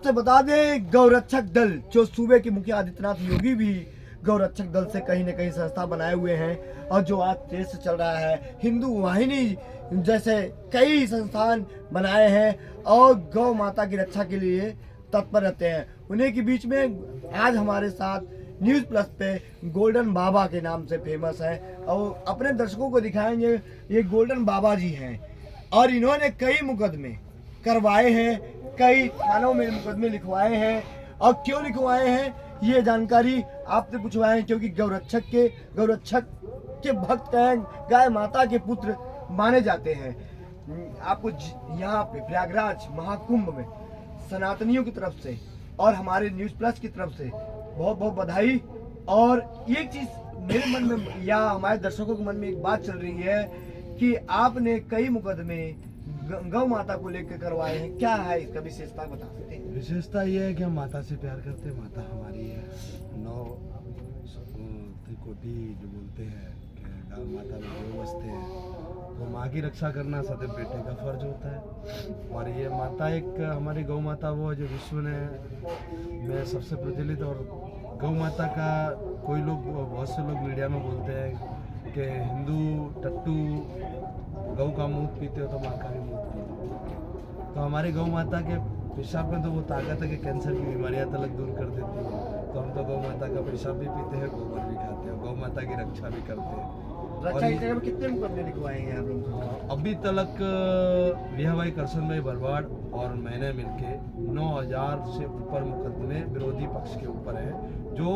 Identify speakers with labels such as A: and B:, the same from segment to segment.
A: आपसे बता दें, गौरक्षक दल जो सूबे के मुखिया आदित्यनाथ योगी भी गौरक्षक दल से कहीं न कहीं संस्था बनाए हुए हैं और जो आज तेज से चल रहा है, हिंदू वाहिनी जैसे कई संस्थान बनाए हैं और गौ माता की रक्षा के लिए तत्पर रहते हैं। उन्हीं के बीच में आज हमारे साथ न्यूज़ प्लस पे गोल्डन बाबा के नाम से फेमस है और अपने दर्शकों को दिखाएंगे ये गोल्डन बाबा जी हैं और इन्होंने कई मुकदमे करवाए हैं, कई थानों में मुकदमे लिखवाए हैं और क्यों लिखवाए हैं ये जानकारी आपसे पूछवाए हैं, क्योंकि गौरक्षक के भक्त हैं, गाय माता के पुत्र माने जाते हैं। आपको यहाँ पे प्रयागराज महाकुंभ में सनातनियों की तरफ से और हमारे न्यूज़ प्लस की तरफ से बहुत बहुत बधाई। और एक चीज़ मेरे मन में या हमारे दर्शकों के मन में एक बात चल रही है कि आपने कई मुकदमे गौ माता को लेकर करवाए हैं, क्या है इसका विशेषता बता सकते हैं?
B: विशेषता ये है कि हम माता से प्यार करते हैं, माता हमारी है। 9 त्रिकोटि जो बोलते हैं कि गौ माता में जो बसते हैं, तो माँ की रक्षा करना सदैव बेटे का फर्ज होता है। और ये माता एक हमारी गौ माता वो है जो विश्व में सबसे प्रचलित। और गौ माता का कोई लोग, बहुत से लोग मीडिया में बोलते हैं कि हिंदू टट्टू गौ का मूत पीते हो तो माँ का भी मूत पीते हो। तो हमारी गौ माता के पेशाब में तो वो ताकत है कि कैंसर की बीमारियां तलक दूर कर देती है। तो हम तो गौ माता का पेशाब भी पीते हैं, गोबर भी खाते हैं, गौ माता की रक्षा भी करते हैं।
A: रक्षा की जगह कितने मुकदमे लिखवाए हैं आप लोग?
B: अभी तलक विहा भाई करसन भाई भरवाड़ और मैंने मिलके 9000 से ऊपर मुकदमे विरोधी पक्ष के ऊपर हैं, जो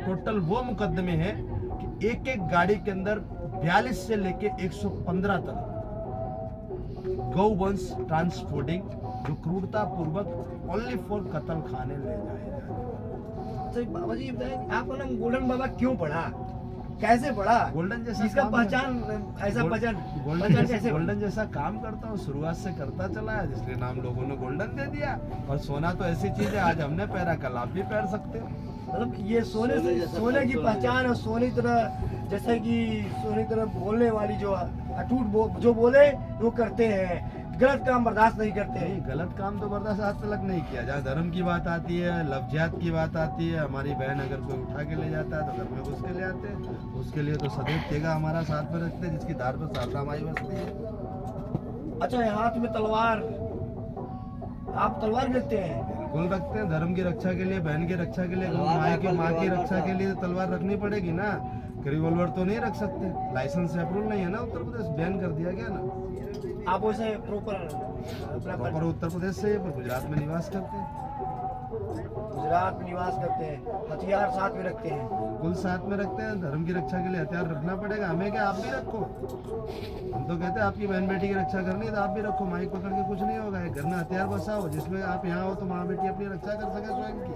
B: टोटल वो मुकदमे हैं कि एक एक गाड़ी के अंदर 42 से लेके 115 तक गौवंश ट्रांसपोर्टिंग, जो क्रूरता पूर्वक ओनली फॉर कत्ल खाने ले जाए जाने वाले।
A: तो बाबा जी बताएं, आपका नाम गोल्डन बाबा क्यों पड़ा, कैसे पड़ा?
B: गोल्डन जैसा
A: इसका
B: काम
A: पहचान ऐसा
B: गोल्डन जैसा काम करता हूँ, शुरुआत से करता चला है, इसलिए नाम लोगों ने गोल्डन दे दिया। और सोना तो ऐसी चीज है, आज हमने पहना कल आप भी पहन सकते हो।
A: मतलब ये सोने की पहचान और सोने तरह, जैसे कि सोने तरह बोलने वाली जो अटूट जो बोले वो करते हैं, गलत काम बर्दाश्त नहीं करते हैं।
B: गलत काम तो बर्दाश्त आज तक नहीं किया। जहाँ धर्म की बात आती है, लफ्जियात की बात आती है, हमारी बहन अगर कोई उठा के ले जाता है तो घर में घुस के ले आते हैं, उसके लिए तो सदैव तेगा हमारा साथ में रखते हैं, जिसकी धार पर साता माई बसती है।
A: अच्छा, हाथ में तलवार, आप तलवार रखते हैं?
B: बिल्कुल रखते हैं, धर्म की रक्षा के लिए, बहन की रक्षा के लिए, माँ की रक्षा के लिए तलवार रखनी पड़ेगी ना। रिवॉल्वर तो नहीं रख सकते, लाइसेंस से अप्रूवल नहीं है ना, उत्तर प्रदेश बैन कर दिया गया ना।
A: आप वैसे प्रॉपर
B: उत्तर प्रदेश से गुजरात में निवास करते हैं।
A: गुजरात में निवास करते हैं, हथियार साथ में रखते हैं?
B: बिल्कुल साथ में रखते हैं, धर्म की रक्षा के लिए हथियार रखना पड़ेगा। हमें क्या, आप भी रखो। हम तो कहते हैं आपकी बहन बेटी की रक्षा करनी है तो आप भी रखो, माइक पकड़ के कुछ नहीं होगा। घर में हथियार बसाओ जिसमें आप यहाँ हो तो माँ बेटी अपनी रक्षा कर सके स्वयं की।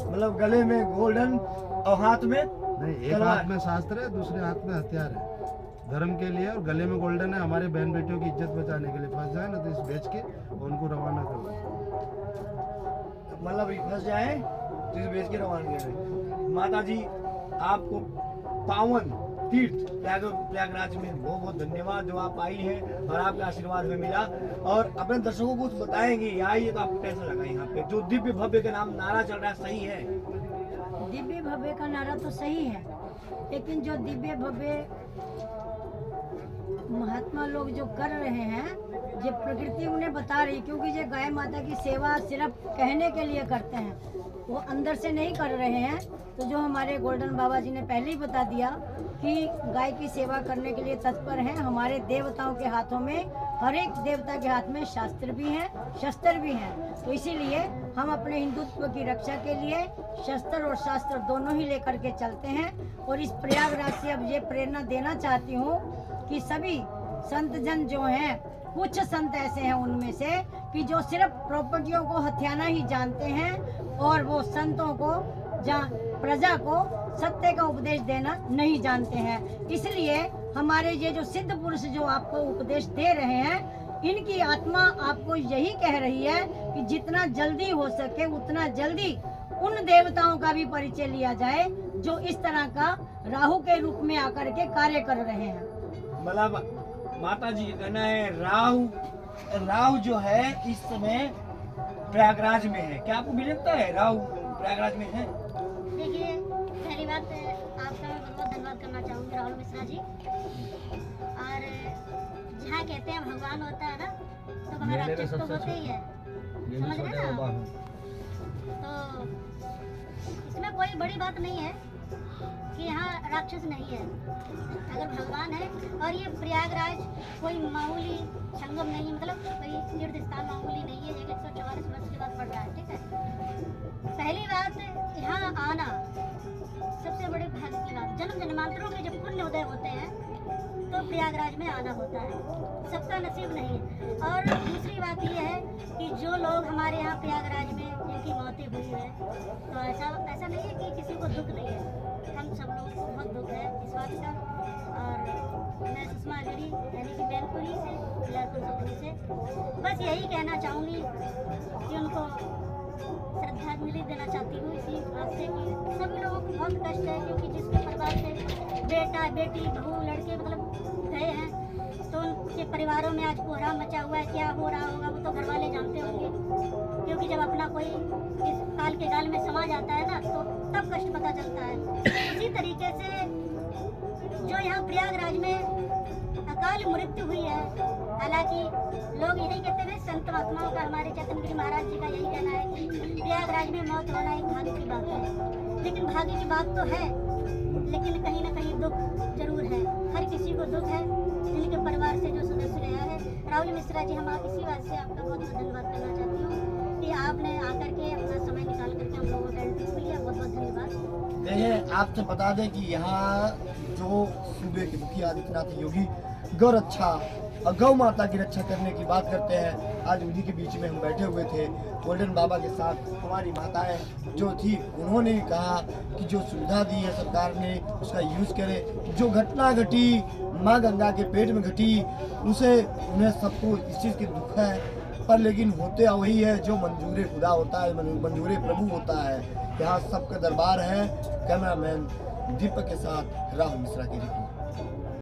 A: मतलब गले में गोल्डन और हाथ में
B: नहीं, एक हाथ में शास्त्र है, दूसरे हाथ में हथियार है, धर्म के लिए, और गले में गोल्डन है हमारे बहन बेटियों की इज्जत बचाने के लिए। फंस जाए ना तो इस बेच के उनको रवाना कर दो।
A: मतलब फंस जाए तो इस बेच के रवाना करें। माता जी आपको पावन तीर्थ प्रयागराज में बहुत बहुत धन्यवाद जो आप आई हैं और आपका आशीर्वाद हमें मिला। और अपने दर्शकों को कुछ बताएंगे, आइए तो आपको कैसा लगा यहाँ पे जो दिव्य भव्य का नाम नारा चल रहा है, सही है?
C: दिव्य भव्य का नारा तो सही है, लेकिन जो दिव्य भव्य महात्मा लोग जो कर रहे हैं, ये प्रकृति उन्हें बता रही, क्योंकि ये गाय माता की सेवा सिर्फ कहने के लिए करते हैं, वो अंदर से नहीं कर रहे हैं। तो जो हमारे गोल्डन बाबा जी ने पहले ही बता दिया कि गाय की सेवा करने के लिए तत्पर हैं। हमारे देवताओं के हाथों में, हर एक देवता के हाथ में शास्त्र भी हैं, शस्त्र भी हैं। तो इसीलिए हम अपने हिंदुत्व की रक्षा के लिए शस्त्र और शास्त्र दोनों ही लेकर के चलते हैं। और इस प्रयागराज से अब ये प्रेरणा देना चाहती हूँ कि सभी संत जन जो हैं, कुछ संत ऐसे हैं उनमें से कि जो सिर्फ प्रॉपर्टियों को हथियाना ही जानते हैं और वो संतों को, प्रजा को सत्य का उपदेश देना नहीं जानते हैं। इसलिए हमारे ये जो सिद्ध पुरुष जो आपको उपदेश दे रहे हैं, इनकी आत्मा आपको यही कह रही है कि जितना जल्दी हो सके उतना जल्दी उन देवताओं का भी परिचय लिया जाए जो इस तरह का राहु के रूप में आकर के कार्य कर रहे हैं।
A: मतलब माता जी का कहना है राहु जो है इस समय प्रयागराज में है, क्या आपको भी लगता है राव प्रयागराज में है?
D: देखिए, पहली बात आपका मैं बहुत बहुत धन्यवाद करना चाहूँगी राहुल मिश्रा जी। और जहाँ कहते हैं भगवान होता है ना, तो वहाँ राक्षस तो होते ही है, समझ रहे ना आप? तो इसमें कोई बड़ी बात नहीं है कि यहाँ राक्षस नहीं है, अगर भगवान है। और ये प्रयागराज कोई मामूली संगम नहीं, मतलब कोई तीर्थ स्थान मामूली नहीं है, एक 144 वर्ष के बाद पड़ रहा है, ठीक है। पहली बात, यहाँ आना सबसे बड़े भाग्य की बात। जन्म जन्मांतरों के जब पुण्य उदय होते हैं तो प्रयागराज में आना होता है, सबका नसीब नहीं है। और दूसरी बात यह है कि जो लोग हमारे यहाँ प्रयागराज में जिनकी मौतें हुई है, तो ऐसा नहीं है कि किसी को दुख नहीं है, हम सब लोगों को बहुत दुख है इस बात का। और मैं सुषमा गिरी यानी कि बेलपुरी से, बिलासपुर सतनी से बस यही कहना चाहूँगी कि उनको श्रद्धांजलि देना चाहती हूँ इसी बात से कि सभी लोगों को बहुत कष्ट है, क्योंकि जिसके परिवार से बेटा बेटी बहू लड़के मतलब गए हैं, तो उनके परिवारों में आज कोहराम मचा हुआ है। क्या हो रहा होगा वो तो घर वाले जानते होंगे, क्योंकि जब अपना कोई इस काल के गाल में समा जाता है ना, तो तब कष्ट पता चलता है। उसी तरीके से जो यहाँ प्रयागराज में अकाल मृत्यु हुई है, हालांकि लोग यही कहते हैं, संत महात्माओं का, हमारे चैतन्य महाराज जी का यही कहना है कि प्रयागराज में मौत होना एक भाग्य की बात है। लेकिन भाग्य की बात तो है, लेकिन कहीं ना कहीं दुख जरूर है, हर किसी को दुख है जिनके परिवार से जो सदस्य गया है। राहुल मिश्रा जी, हम इसी बात से आपका बहुत बहुत धन्यवाद करना चाहती हूँ कि आपने आकर के अपना समय निकाल करके हम लोगों का इंटरव्यू लिया, बहुत बहुत धन्यवाद।
A: देखिए, आपसे बता दें कि यहाँ जो सूबे के मुखिया आदित्यनाथ योगी गौ रक्षा और गौ माता की रक्षा करने की बात करते हैं। आज उन्हीं के बीच में हम बैठे हुए थे गोल्डन बाबा के साथ। हमारी माताएं जो थी, उन्होंने कहा कि जो सुविधा दी है सरकार ने उसका यूज़ करें। जो घटना घटी माँ गंगा के पेट में घटी, उसे उन्हें सबको इस चीज़ की दुख है, पर लेकिन होते वही है जो मंजूर खुदा होता है, मंजूर प्रभु होता है। यहाँ सबका दरबार है। कैमरामैन दीपक के साथ राहुल मिश्रा की रिपोर्ट।